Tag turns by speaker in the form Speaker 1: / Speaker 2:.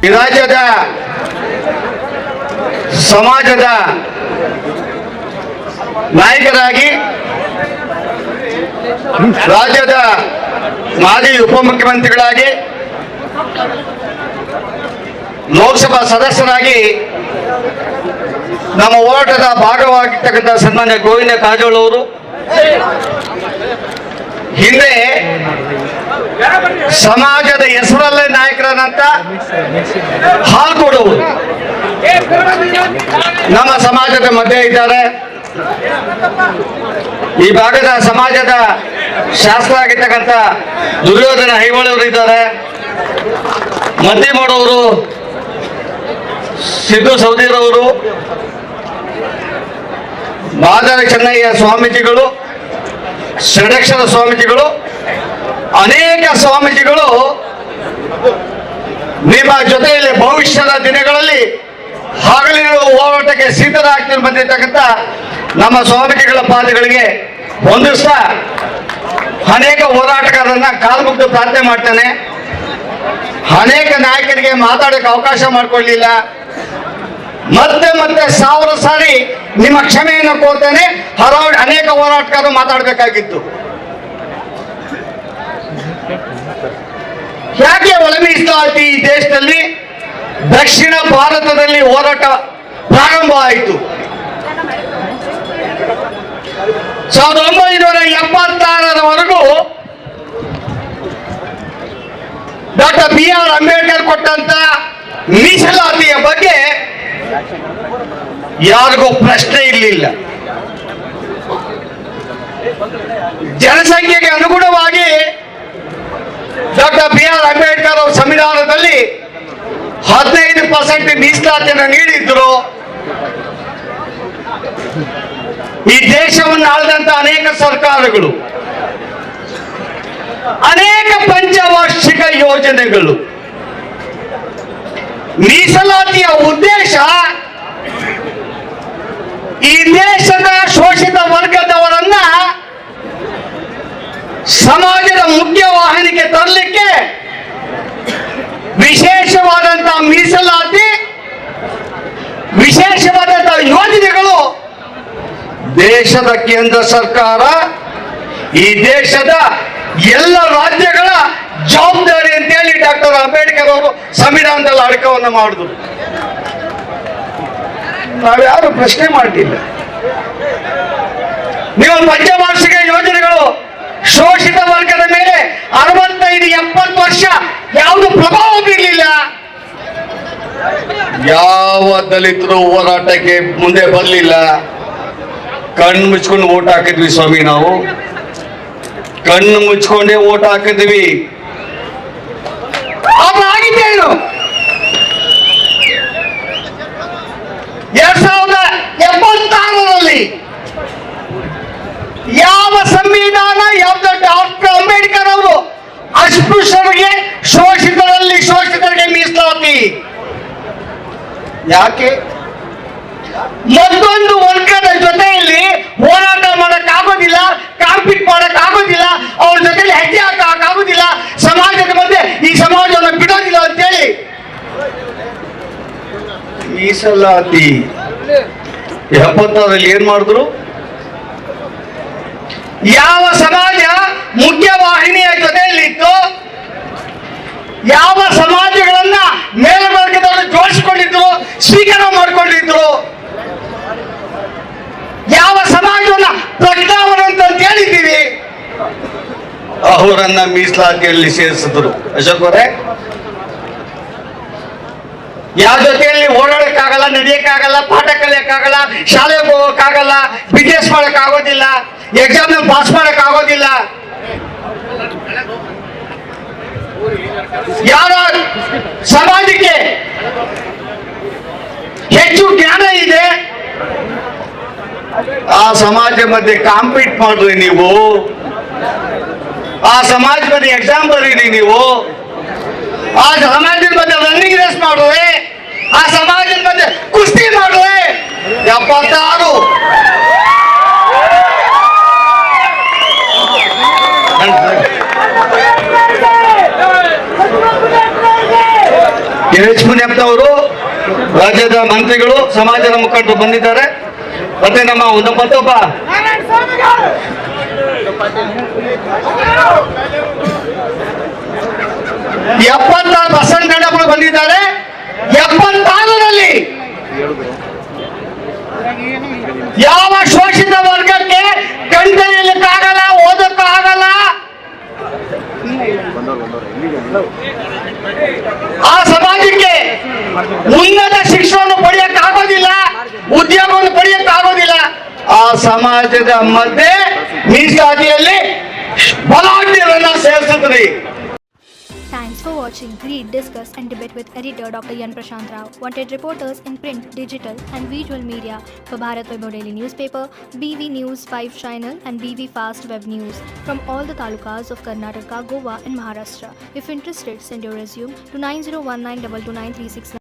Speaker 1: ಈ ರಾಜ್ಯದ ಸಮಾಜದ ನಾಯಕರಾಗಿ ರಾಜ್ಯದ ಮಾಜಿ ಉಪಮುಖ್ಯಮಂತ್ರಿಗಳಾಗಿ ಲೋಕಸಭಾ ಸದಸ್ಯರಾಗಿ ನಮ್ಮ ಹೋರಾಟದ ಭಾಗವಾಗಿರ್ತಕ್ಕಂಥ ಸನ್ಮಾನ್ಯ ಗೋವಿಂದ ಕಾರಜೋಳ ಅವರು ಹಿಂದೆ ಸಮಾಜದ ಹೆಸರಲ್ಲೇ ನಾಯಕರನ್ನಂತ ಹಾಲು ಕೊಡುವರು ನಮ್ಮ ಸಮಾಜದ ಮಧ್ಯೆ ಇದ್ದಾರೆ. ಈ ಭಾಗದ ಸಮಾಜದ ಶಾಸಕ ಆಗಿರ್ತಕ್ಕಂಥ ದುರ್ಯೋಧನ ಐಹೊಳೆ ಇದ್ದಾರೆ. ಮದ್ದೆ ಮಾಡೋರು ಸಿದ್ದು ಸೌದಿರವರು, ಮಾದರ ಚೆನ್ನಯ್ಯ ಸ್ವಾಮೀಜಿಗಳು, ಷಡಕ್ಷರ ಸ್ವಾಮೀಜಿಗಳು, ಅನೇಕ ಸ್ವಾಮೀಜಿಗಳು ನಿಮ್ಮ ಜೊತೆಯಲ್ಲಿ ಭವಿಷ್ಯದ ದಿನಗಳಲ್ಲಿ ಹಗಲಿನ ಹೋರಾಟಕ್ಕೆ ಸಿದ್ಧರಾಗ್ತೀನಿ ಬಂದಿರತಕ್ಕಂಥ ನಮ್ಮ ಸ್ವಾಮೀಜಿಗಳ ಪಾದಗಳಿಗೆ ಹೊಂದಿಸ್ತಾ ಅನೇಕ ಹೋರಾಟಗಾರರನ್ನ ಕಾಲ್ಮುಗ್ದು ಪ್ರಾರ್ಥನೆ ಮಾಡ್ತಾನೆ. ಅನೇಕ ನಾಯಕರಿಗೆ ಮಾತಾಡೋಕೆ ಅವಕಾಶ ಮಾಡಿಕೊಳ್ಳಲಿಲ್ಲ. ಮತ್ತೆ ಮತ್ತೆ 1000 ಸಾರಿ ನಿಮ್ಮ ಕ್ಷಮೆಯನ್ನು ಕೋರ್ತೇನೆ. ಅನೇಕ ಹೋರಾಟಗಾರರು ಮಾತಾಡಬೇಕಾಗಿತ್ತು. ಯಾಕೆ ಒಳ ಮೀಸಲಾತಿ ಈ ದೇಶದಲ್ಲಿ ದಕ್ಷಿಣ ಭಾರತದಲ್ಲಿ ಹೋರಾಟ ಪ್ರಾರಂಭ ಆಯಿತು? 1976ರವರೆಗೂ ಡಾಕ್ಟರ್ BR ಅಂಬೇಡ್ಕರ್ ಕೊಟ್ಟಂತ ಮೀಸಲಾತಿಯ ಬಗ್ಗೆ ಯಾರಿಗೂ ಪ್ರಶ್ನೆ ಇರಲಿಲ್ಲ. ಜನಸಂಖ್ಯೆಗೆ ಅನುಗುಣವಾಗಿ ಡಾಕ್ಟರ್ BR ಅಂಬೇಡ್ಕರ್ ಅವರು ಸಂವಿಧಾನದಲ್ಲಿ 15% ಮೀಸಲಾತಿಯನ್ನು ನೀಡಿದ್ರು. ಈ ದೇಶವನ್ನು ಆಳಿದಂತ ಅನೇಕ ಸರ್ಕಾರಗಳು, ಅನೇಕ ಪಂಚವಾರ್ಷಿಕ ಯೋಜನೆಗಳು, ಮೀಸಲಾತಿಯ ಉದ್ದೇಶ ಈ ದೇಶದ ಶೋಷಿತ ವರ್ಗದವರನ್ನ ಸಮಾಜದ ಮುಖ್ಯವಾಹಿನಿಗೆ ತರಲಿಕ್ಕೆ ವಿಶೇಷವಾದಂತಹ ಮೀಸಲಾತಿ, ವಿಶೇಷವಾದಂತಹ ಯೋಜನೆಗಳು ದೇಶದ ಕೇಂದ್ರ ಸರ್ಕಾರ, ಈ ದೇಶದ ಎಲ್ಲ ರಾಜ್ಯಗಳ ಜವಾಬ್ದಾರಿ ಅಂತೇಳಿ ಡಾಕ್ಟರ್ ಅಂಬೇಡ್ಕರ್ ಅವರು ಸಂವಿಧಾನದಲ್ಲಿ ಅಡಕವನ್ನು ಮಾಡಿದ್ರು. ನಾವ್ಯಾರು ಪ್ರಶ್ನೆ ಮಾಡಲಿಲ್ಲ. ನೀವು ಪಂಚವಾರ್ಷಿಕ ಯೋಜನೆಗಳು ಶೋಷಿತ ವರ್ಗದ ಮೇಲೆ 65-70 ವರ್ಷ ಯಾವುದು ಪ್ರಭಾವ ಬೀರಲಿಲ್ಲ. ಯಾವ ದಲಿತರು ಹೋರಾಟಕ್ಕೆ ಮುಂದೆ ಬರಲಿಲ್ಲ. ಕಣ್ಣು ಮುಚ್ಕೊಂಡು ಓಟ್ ಹಾಕಿದ್ವಿ ಸ್ವಾಮಿ. ನಾವು ಕಣ್ಣು ಮುಚ್ಕೊಂಡೇ ಓಟ್ ಹಾಕಿದ್ವಿ. ಆಗಿದ್ದೇನು 2076ರಲ್ಲಿ ಯಾವ ಸಂವಿಧಾನ, ಯಾವ್ದು ಡಾಕ್ಟರ್ ಅಂಬೇಡ್ಕರ್ ಅವರು ಅಸ್ಪೃಶ್ಯರಿಗೆ, ಶೋಷಿತರಿಗೆ ಮೀಸಲಾತಿ ಯಾಕೆ? ಮತ್ತೊಂದು ವರ್ಗದ ಜೊತೆಯಲ್ಲಿ ಹೋರಾಟ ಮಾಡಕ್ಕಾಗೋದಿಲ್ಲ, ಕಾಂಪೀಟ್ ಮಾಡಕ್ಕಾಗೋದಿಲ್ಲ, ಅವ್ರ ಜೊತೆಲಿ ಹೆಜ್ಜೆ ಹಾಕಕ್ಕಾಗೋದಿಲ್ಲ, ಸಮಾಜದ ಮಧ್ಯೆ ಈ ಸಮಾಜವನ್ನು ಬಿಡೋದಿಲ್ಲ ಅಂತೇಳಿ ಮೀಸಲಾತಿ 76ರಲ್ಲಿ ಏನ್ ಮಾಡಿದ್ರು? ಯಾವ ಸಮಾಜ ಮುಖ್ಯವಾಹಿನಿಯ ಜೊತೆಯಲ್ಲಿತ್ತು, ಯಾವ ಸಮಾಜಗಳನ್ನ ಮೇಲ್ವರ್ಗದವರು ಜೋಡಿಸಿಕೊಂಡಿದ್ರು, ಸ್ವೀಕಾರ ಮಾಡಿಕೊಂಡಿದ್ರು, ಯಾವ ಸಮಾಜವನ್ನ ಪ್ರಜ್ಞಾವನ ಅಂತ ಹೇಳಿದ್ದೀವಿ, ಅವರನ್ನ ಮೀಸಲಾತಿಯಲ್ಲಿ ಸೇರಿಸಿದ್ರು. ಅಶೋಕ್ ಅವರೇ, ಯಾವ ಜೊತೆಯಲ್ಲಿ ಓಡಾಡಕ್ಕಾಗಲ್ಲ, ನಡೆಯಕ್ಕಾಗಲ್ಲ, ಪಾಠ ಕಲಿಯಕ್ಕಾಗಲ್ಲ, ಶಾಲೆಗೆ ಹೋಗಕ್ಕಾಗಲ್ಲ, ಬಿಸ್ನೆಸ್ ಮಾಡಕ್ಕಾಗೋದಿಲ್ಲ, ಎಕ್ಸಾಮ್ ಪಾಸ್ ಮಾಡಕ್ಕಾಗೋದಿಲ್ಲ, ಯಾರ ಸಮಾಜಕ್ಕೆ ಹೆಚ್ಚು ಜ್ಞಾನ ಇದೆ ಆ ಸಮಾಜ ಮಧ್ಯೆ ಕಾಂಪೀಟ್ ಮಾಡ್ರಿ ನೀವು. ಆ ಸಮಾಜ ಮಧ್ಯೆ ಎಕ್ಸಾಮ್ ಬರೀರಿ ನೀವು. ಆ ಸಮಾಜದ ಮಧ್ಯೆ ರನ್ನಿಂಗ್ ರೇಸ್ ಮಾಡುವೆ, ಆ ಸಮಾಜದ ಮಧ್ಯೆ ಕುಸ್ತಿ ಮಾಡುವೆ. 76
Speaker 2: 2016
Speaker 1: ಎಚ್ ಮುನಿಯಪ್ಪ ಅವರು ರಾಜ್ಯದ ಮಂತ್ರಿಗಳು, ಸಮಾಜದ ಮುಖಂಡರು ಬಂದಿದ್ದಾರೆ. ಮತ್ತೆ ನಮ್ಮ ಮತ್ತೊಬ್ಬ 76 ಬಸವನಗೌಡರು ಬಂದಿದ್ದಾರೆ. 76ರಲ್ಲಿ ಯಾವ ಶೋಷಿತ ವರ್ಗಕ್ಕೆ ಕಣ್ಣಿಲಿಕ್ಕಾಗಲ್ಲ, ಓದಕ್ಕಾಗಲ್ಲ, ಆ ಸಮಾಜಕ್ಕೆ ಉನ್ನತ ಶಿಕ್ಷಣವನ್ನು ಪಡೆಯಕ್ಕಾಗೋದಿಲ್ಲ, ಉದ್ಯೋಗವನ್ನು ಪಡೆಯಕ್ಕಾಗೋದಿಲ್ಲ, ಆ ಸಮಾಜದ ಮಧ್ಯೆ ಮೀಸಲಾತಿಯಲ್ಲಿ ಬಲಾಢ್ಯರನ್ನ ಸೇರಿಸುತ್ತದೆ.
Speaker 2: Thanks for watching. Read, discuss and debate with editor Dr. Yan Prashant Rao. Wanted reporters in print, digital and visual media for Bharat Vaibhav Daily Newspaper, BV News 5 Channel and BV Fast Web News from all the talukas of Karnataka, Goa and Maharashtra. If interested, send your resume to 9019229369.